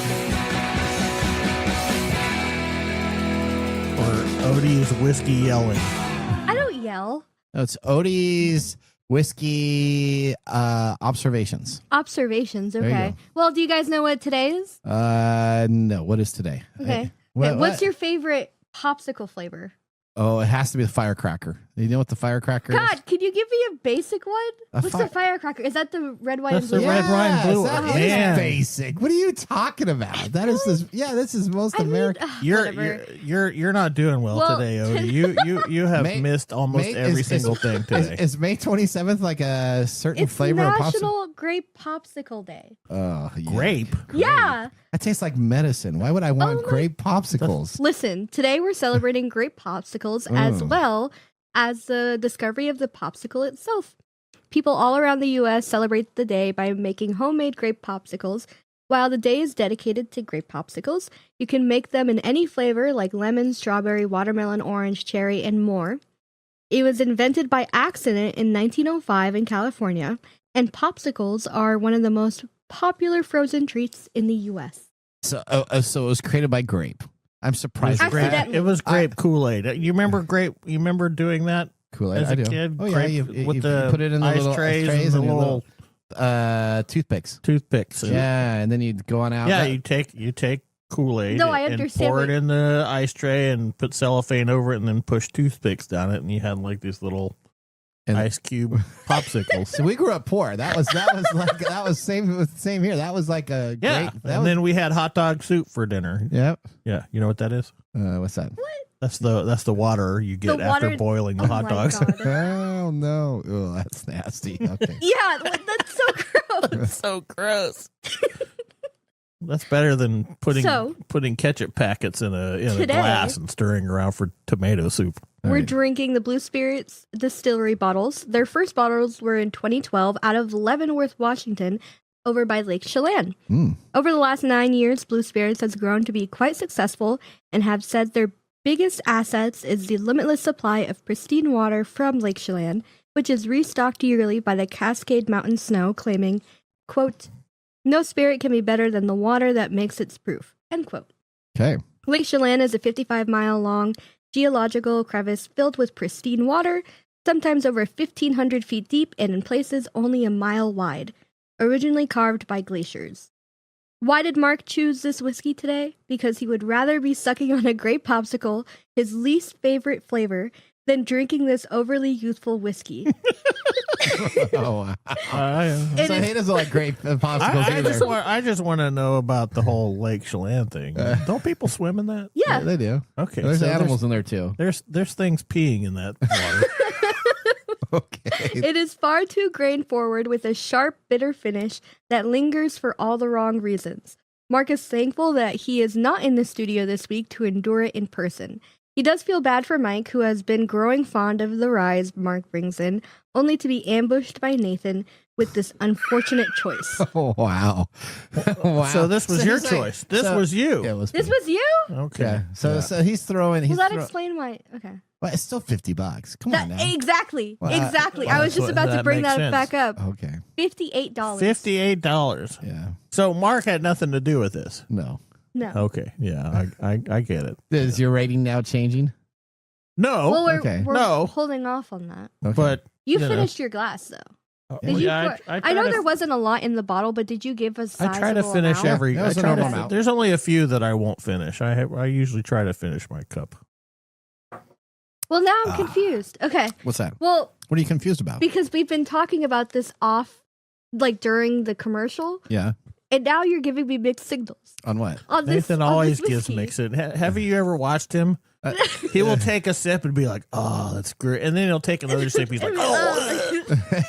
Odie's whiskey yelling. I don't yell. No, it's Odie's Whiskey Observations. Observations, you okay. go. Well, do you guys know what today is? No. What is today? Okay. What- What's what? your favorite popsicle flavor? Oh, it has to be the firecracker. You know what the firecracker is? God, could you give me a basic one? A What's the firecracker? Is that the red, white, That's and the blue? red, white, and blue. That is Man. basic. What are you talking about? That is this. Yeah, this is most I mean, American. You're not doing well, Well, today, Odie. You have May- missed almost May- every is- single thing today. Is May 27th like a certain It's flavor of popsicle? National Grape Popsicle Day. Oh, yeah. Grape. Yeah. That tastes like medicine. Why would I want Oh my- grape popsicles? Listen, today we're celebrating grape popsicles as Oh. well as the discovery of the popsicle itself. People all around the U.S. celebrate the day by making homemade grape popsicles. While the day is dedicated to grape popsicles, you can make them in any flavor like lemon, strawberry, watermelon, orange, cherry, and more. It was invented by accident in 1905 in California, and popsicles are one of the most popular frozen treats in the U.S. So it was created by grape. I'm surprised. Accidentally. It was grape Kool-Aid. You remember grape? You remember doing that Kool-Aid. as a I do. kid? Oh yeah, Grape you with the put it in the ice little trays trays and the your little toothpicks. toothpicks. Yeah, and then you'd go on out. Yeah, That- you take Kool-Aid No, I and understand pour what- it in the ice tray and put cellophane over it and then push toothpicks down it, and you had like these little And- ice cube popsicles. So we grew up poor. That was same here. That was like a Yeah, great. That and was, then we had hot dog soup for dinner. yep. Yeah, you know what that is? What's that? That's the water you get The after water- boiling the Oh hot my dogs. God. Oh no! Oh, that's nasty. Okay. Yeah, that's so gross. So gross. That's better than putting ketchup packets in a Today- glass and stirring around for tomato soup. All We're right. drinking the Blue Spirits distillery bottles. Their first bottles were in 2012 out of Leavenworth, Washington, over by Lake Chelan. Mm. Over the last 9 years, Blue Spirits has grown to be quite successful and have said their biggest assets is the limitless supply of pristine water from Lake Chelan, which is restocked yearly by the Cascade Mountain Snow, claiming, quote, "No spirit can be better than the water that makes its proof," end quote. Okay. Lake Chelan is a 55-mile-long geological crevice filled with pristine water, sometimes over 1,500 feet deep and in places only a mile wide, originally carved by glaciers. Why did Mark choose this whiskey today? Because he would rather be sucking on a grape popsicle, his least favorite flavor, than drinking this overly youthful whiskey. Oh, wow. It So is- he doesn't like grape popsicles either. I just want to know about the whole Lake Chelan thing. Don't people swim in that? Yeah. They do. Okay, There's so animals in there too. There's things peeing in that water. Okay. It is far too grain forward with a sharp, bitter finish that lingers for all the wrong reasons. Mark is thankful that he is not in the studio this week to endure it in person. He does feel bad for Mike, who has been growing fond of the ryes Mark brings in, only to be ambushed by Nathan with this unfortunate choice. Oh, wow. Wow. So this was your he's like- choice. This so- was you. Yeah, it was This me. was you? Okay. Yeah. So Will that he's explain why? Okay. But it's still $50. Come on now. Exactly. Well, exactly. I was just about to bring that back up. Okay. $58. $58. Yeah. So Mark had nothing to do with this. No. No. Okay. Yeah, I get it. Is your rating now changing? No. Well, Okay. we're holding off on that. Okay. But You know. finished your glass, though. Yeah, Did you? I I try know to- there wasn't a lot in the bottle, but did you give us? I try to finish every. Yeah, I that's a try normal to, amount. there's only a few that I won't finish. I usually try to finish my cup. Well, now I'm confused. Okay. What's that? Well, What are you confused about? because we've been talking about this off, like during the commercial, Yeah. and now you're giving me mixed signals On what? on this. Nathan on always this gives whiskey. mixed. Have you ever watched him? He will take a sip and be like, "Oh, that's great," and then he'll take another sip. He's like, "Oh."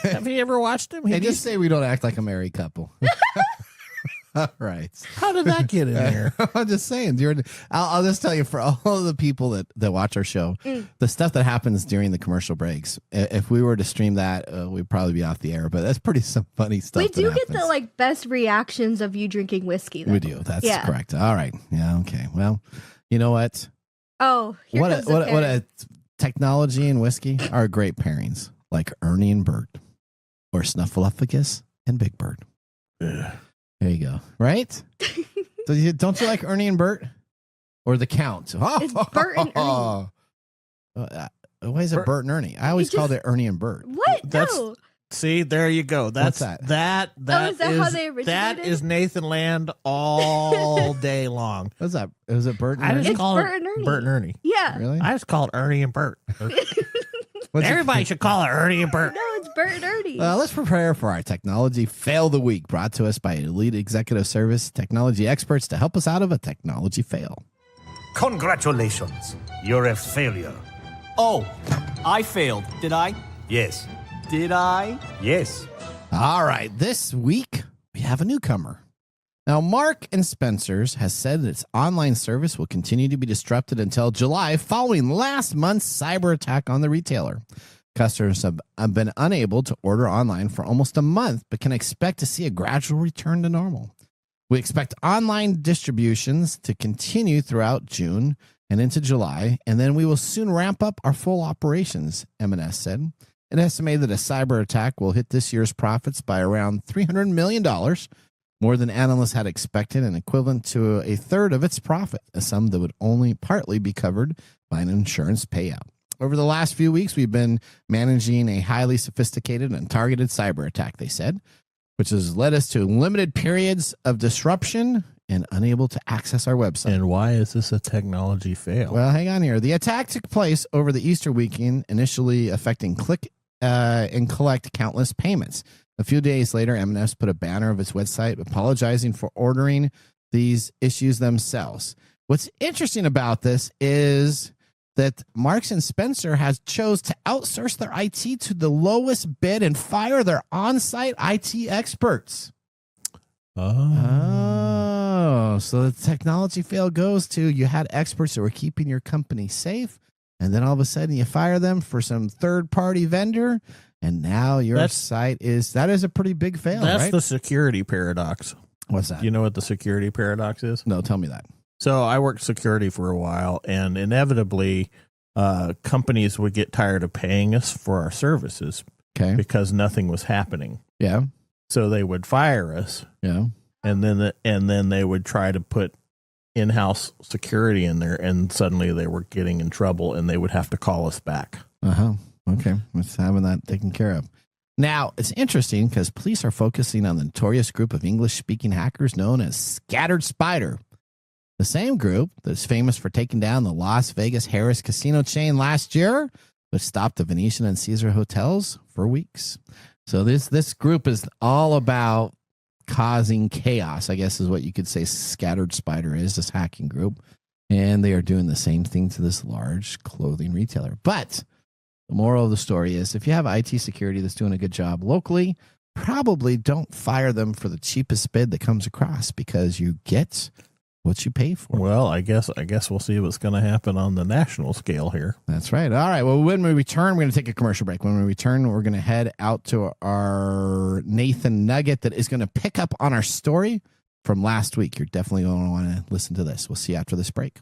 Have you ever watched him? And just say we don't act like a married couple. All right. How did that get in there? I'm just saying. I'll just tell you for all of the people that watch our show, the stuff that happens during the commercial breaks. If we were to stream that, we'd probably be off the air. But that's pretty some funny stuff. We that do get happens. the best reactions of you drinking whiskey. Though. We do. That's Yeah. correct. All right. Yeah. Okay. Well, you know what? Oh, here What comes a, what, the a, what pairing. a technology and whiskey are great pairings, like Ernie and Bert, or Snuffleupagus and Big Bird. There you go. Right? Don't you like Ernie and Bert? Or the Count? It's Bert and Ernie. Why is it Bert and Ernie? I always called it Ernie and Bert. What? That's- No. See, there you go. That's What's that? That is that how they that originated? is Nathan Land all day long. What's that? Was it Bert and I Ernie? just It's call Bert it and Ernie. Bert and Ernie. Yeah. Really? I just call it Ernie and Bert. What's it- Everybody should call it Ernie and Bert. No, it's Bert and Ernie. Let's prepare for our technology fail of the week, brought to us by Elite Executive Service technology experts to help us out of a technology fail. Congratulations. You're a failure. Oh, I failed, did I? Yes. Did I? Yes. All right, this week we have a newcomer. Now, Mark and Spencer's has said that its online service will continue to be disrupted until July following last month's cyber attack on the retailer. Customers have been unable to order online for almost a month, but can expect to see a gradual return to normal. We expect online distributions to continue throughout June and into July, and then we will soon ramp up our full operations, M&S said. It estimated that a cyber attack will hit this year's profits by around $300 million, more than analysts had expected and equivalent to a third of its profit, a sum that would only partly be covered by an insurance payout. Over the last few weeks, we've been managing a highly sophisticated and targeted cyber attack, they said, which has led us to limited periods of disruption and unable to access our website. And why is this a technology fail? Well, hang on here. The attack took place over the Easter weekend, initially affecting click and collect countless payments. A few days later, M&S put a banner of its website apologizing for ordering these issues themselves. What's interesting about this is that Marks and Spencer has chose to outsource their IT to the lowest bid and fire their on-site IT experts. Oh, so the technology fail goes to you had experts that were keeping your company safe, and then all of a sudden you fire them for some third-party vendor, and now your site is a pretty big fail. That's right? the security paradox. What's that? You know what the security paradox is? No, tell me that. So I worked security for a while, and inevitably, companies would get tired of paying us for our services because nothing was happening. Yeah. So they would fire us. Yeah. And then they would try to put in-house security in there, and suddenly they were getting in trouble, and they would have to call us back. Okay. Let's having that taken care of. Now, it's interesting because police are focusing on the notorious group of English-speaking hackers known as Scattered Spider. The same group that's famous for taking down the Las Vegas Harrah's casino chain last year, which stopped the Venetian and Caesar hotels for weeks. So this group is all about causing chaos, I guess is what you could say Scattered Spider is, this hacking group. And they are doing the same thing to this large clothing retailer. But the moral of the story is if you have IT security that's doing a good job locally, probably don't fire them for the cheapest bid that comes across because you get what you pay for. Well, I guess we'll see what's going to happen on the national scale here. That's right. All right. Well, when we return, we're going to take a commercial break. When we return, we're going to head out to our Nathan Nugget that is going to pick up on our story from last week. You're definitely going to want to listen to this. We'll see you after this break.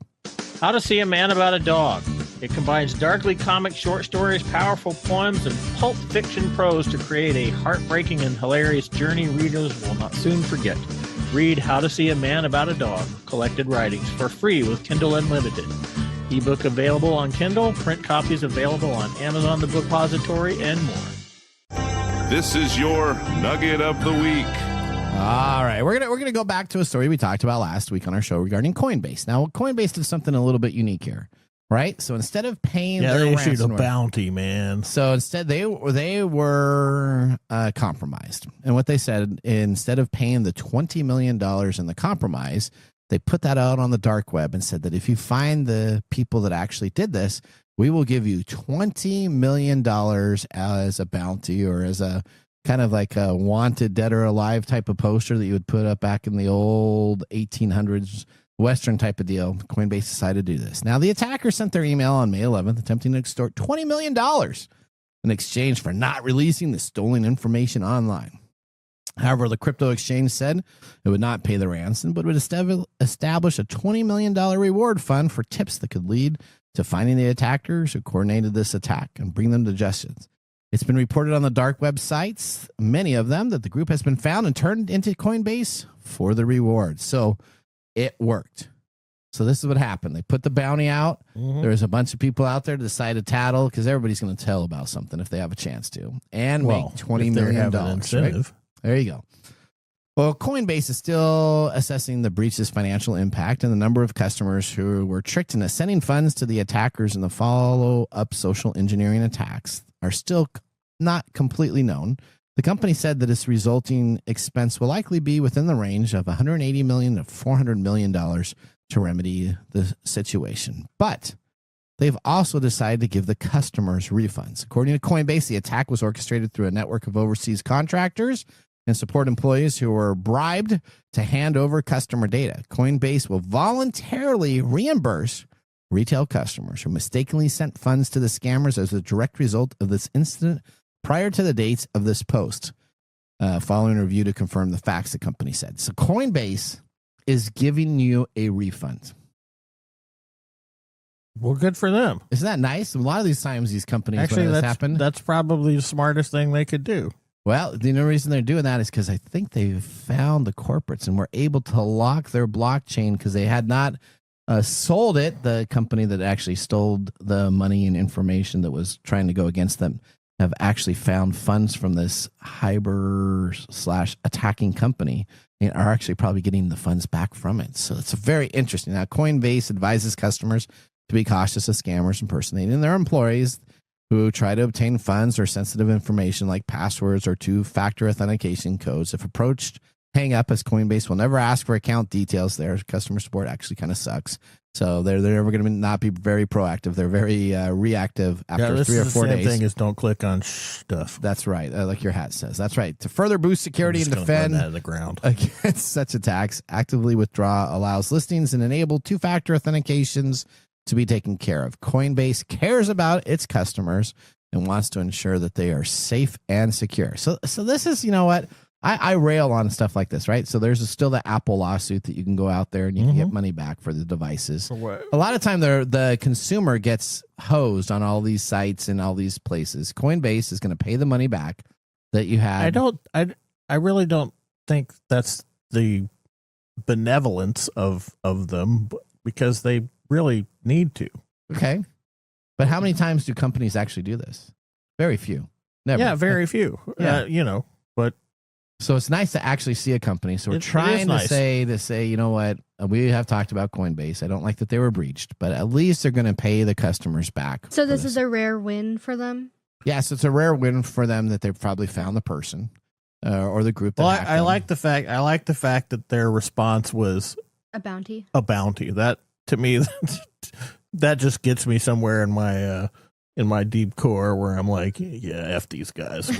How to see a man about a dog. It combines darkly comic short stories, powerful poems, and pulp fiction prose to create a heartbreaking and hilarious journey readers will not soon forget. Read How to See a Man About a Dog, Collected Writings, for free with Kindle Unlimited. Ebook available on Kindle, print copies available on Amazon The Bookpository, and more. This is your Nugget of the Week. All right, we're gonna go back to a story we talked about last week on our show regarding Coinbase. Now, Coinbase did something a little bit unique here, right? So instead of paying their issued a ransomware, bounty, man. So instead, they were compromised, and what they said, instead of paying the $20 million in the compromise, they put that out on the dark web and said that if you find the people that actually did this, we will give you $20 million as a bounty, or as a kind of like a wanted dead or alive type of poster that you would put up back in the old 1800s Western type of deal. Coinbase decided to do this. Now, the attacker sent their email on May 11th attempting to extort $20 million in exchange for not releasing the stolen information online. However, the crypto exchange said it would not pay the ransom, but would establish a $20 million reward fund for tips that could lead to finding the attackers who coordinated this attack and bring them to justice. It's been reported on the dark websites, many of them, that the group has been found and turned into Coinbase for the reward. So it worked. So this is what happened. They put the bounty out. Mm-hmm. There's a bunch of people out there to decide to tattle, because everybody's going to tell about something if they have a chance to, and make $20 million. Right? There you go. Well, Coinbase is still assessing the breach's financial impact, and the number of customers who were tricked into sending funds to the attackers in the follow-up social engineering attacks are still not completely known. The company said that its resulting expense will likely be within the range of $180 million to $400 million to remedy the situation. But they've also decided to give the customers refunds. According to Coinbase, the attack was orchestrated through a network of overseas contractors and support employees who were bribed to hand over customer data. Coinbase will voluntarily reimburse retail customers who mistakenly sent funds to the scammers as a direct result of this incident prior to the dates of this post, following a review to confirm the facts, the company said. So Coinbase is giving you a refund. Well, good for them. Isn't that nice? A lot of these times these companies, actually, when this happened, that's probably the smartest thing they could do. Well, the only reason they're doing that is because I think they found the corporates and were able to lock their blockchain, because they had not sold it. The company that actually stole the money and information that was trying to go against them have actually found funds from this /attacking company and are actually probably getting the funds back from it. So it's very interesting. Now, Coinbase advises customers to be cautious of scammers impersonating their employees who try to obtain funds or sensitive information like passwords or two-factor authentication codes. If approached, hang up, as Coinbase will never ask for account details. Their customer support actually kind of sucks. So they're never going to not be very proactive. They're very reactive after 3 or 4 days. The same thing is don't click on stuff. That's right. Like your hat says. That's right. To further boost security and defend that to the ground against such attacks, actively withdraw allows listings and enable two-factor authentications to be taken care of. Coinbase cares about its customers and wants to ensure that they are safe and secure. So this is, you know what? I rail on stuff like this, right? So there's still the Apple lawsuit that you can go out there and you can get money back for the devices. A lot of time the consumer gets hosed on all these sites and all these places. Coinbase is going to pay the money back that you had. I really don't think that's the benevolence of them, because they really need to. Okay. But how many times do companies actually do this? Very few. Never. Yeah, very few. Yeah. But so it's nice to actually see a company. So we're trying to say, you know what? We have talked about Coinbase. I don't like that they were breached, but at least they're going to pay the customers back. So this is a rare win for them? Yes, it's a rare win for them that they've probably found the person or the group. I like the fact that their response was a bounty. That, to me, that just gets me somewhere in my deep core where I'm like, yeah, F these guys.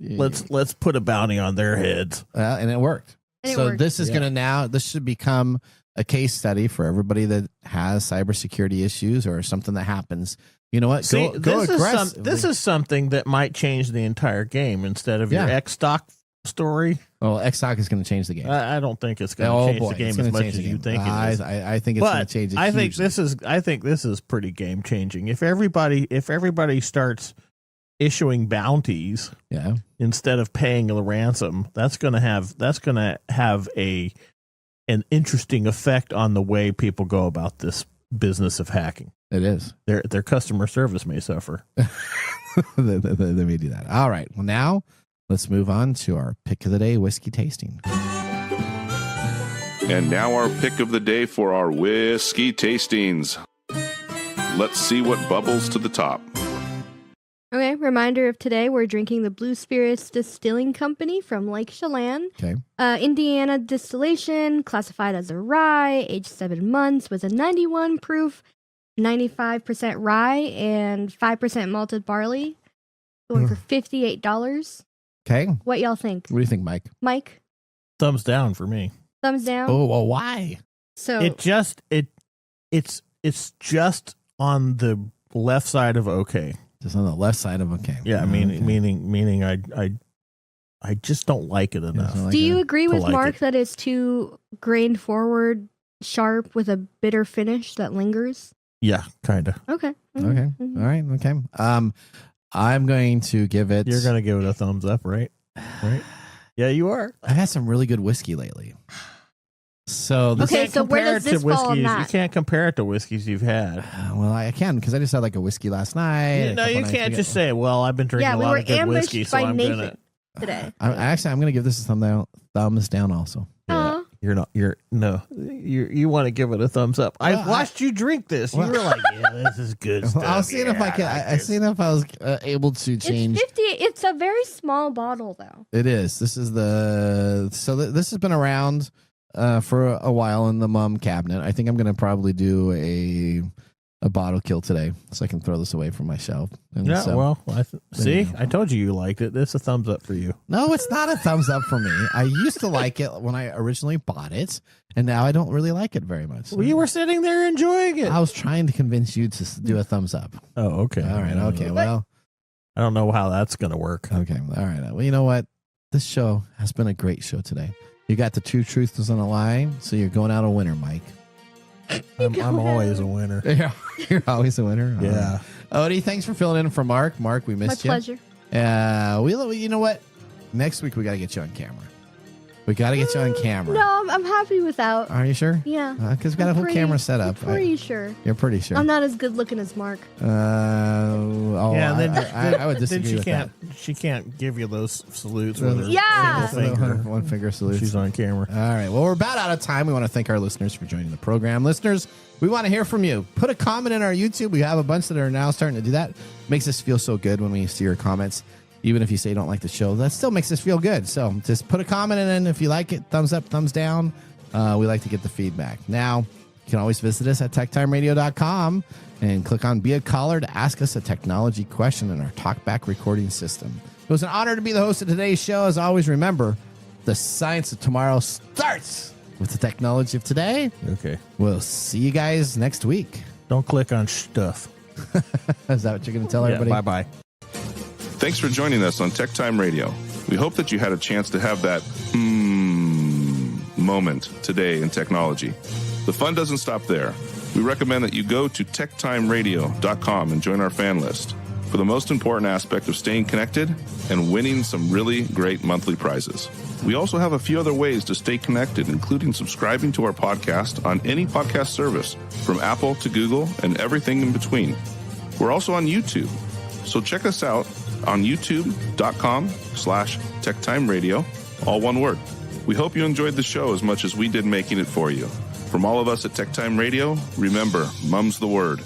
Let's put a bounty on their heads. And it worked. This is this should become a case study for everybody that has cybersecurity issues or something that happens. You know what? This is something that might change the entire game. Instead of your X stock story, Well, X-Talk is going to change the game. I don't think it's going to change the game as much as you think it is. I think it's going to change it. I think this is pretty game changing. If everybody starts issuing bounties, instead of paying a ransom, that's going to have an interesting effect on the way people go about this business of hacking. It is. Their customer service may suffer. they may do that. All right. Well, now let's move on to our pick of the day whiskey tasting. And now our pick of the day for our whiskey tastings. Let's see what bubbles to the top. Okay, reminder of today, we're drinking the Blue Spirits Distilling Company from Lake Chelan. Okay. Indiana distillation, classified as a rye, aged 7 months with a 91 proof, 95% rye, and 5% malted barley. Going for $58. Okay. What y'all think? What do you think, Mike? Mike? Thumbs down for me. Thumbs down? Oh, well, why? So it's just on the left side of okay. Just on the left side of okay. Yeah, meaning I just don't like it enough. do you agree with like Mark it. that it's too grained forward, sharp with a bitter finish that lingers? Yeah, kind of. Okay. Okay. All right. Okay. I'm going to give it. You're going to give it a thumbs up, right? Right? Yeah, you are. I've had some really good whiskey lately. So this Okay, so where does this fall on You that? can't compare it to whiskeys you've had. Well, I can because I just had like a whiskey last night. No, you can't just say, "Well, I've been drinking a lot of good whiskey, so I'm Nathan gonna." Today. I'm going to give this a thumbs down also. Aw. You want to give it a thumbs up. I watched you drink this. You were like, "Yeah, this is good stuff." I was seeing if I could. I seen if I was able to change. It's 50. It's a very small bottle, though. It is. This is this has been around for a while in the Mumm cabinet. I think I'm going to probably do a bottle kill today so I can throw this away from my shelf. And Yeah, so, well, I told you liked it. It's a thumbs up for you. no, it's not a thumbs up for me. I used to like it when I originally bought it, and now I don't really like it very much. Well, you were sitting there enjoying it. I was trying to convince you to do a thumbs up. Oh, okay. All right. Okay. Well, I don't know how that's going to work. okay. All right. Well, you know what? This show has been a great show today. You got the two truths and a lie, so you're going out a winner, Mike. I'm always a winner. Yeah, you're always a winner. Yeah. Odie, thanks for filling in for Mark. Mark, we missed My you. pleasure. You know what? Next week we got to get you on camera. We got to get you on camera. No, I'm happy without. Are you sure? Yeah. Because we got a whole camera set up. I'm pretty sure. You're pretty sure. I'm not as good looking as Mark. I would Then disagree with that. she can't give you those salutes with her Yeah. single finger. One finger salute. She's on camera. All right. Well, we're about out of time. We want to thank our listeners for joining the program. Listeners, we want to hear from you. Put a comment in our YouTube. We have a bunch that are now starting to do that. Makes us feel so good when we see your comments. Even if you say you don't like the show, that still makes us feel good. So just put a comment in if you like it. Thumbs up, thumbs down. We like to get the feedback. Now, you can always visit us at techtimeradio.com and click on Be a Caller to ask us a technology question in our TalkBack recording system. It was an honor to be the host of today's show. As always, remember, the science of tomorrow starts with the technology of today. Okay. We'll see you guys next week. Don't click on stuff. Is that what you're going to tell everybody? Bye-bye. Thanks for joining us on Tech Time Radio. We hope that you had a chance to have that moment today in technology. The fun doesn't stop there. We recommend that you go to techtimeradio.com and join our fan list for the most important aspect of staying connected and winning some really great monthly prizes. We also have a few other ways to stay connected, including subscribing to our podcast on any podcast service, from Apple to Google and everything in between. We're also on YouTube, so check us out on youtube.com/techtimeradio, all one word. We hope you enjoyed the show as much as we did making it for you. From all of us at Tech Time Radio, remember, Mumm's the word.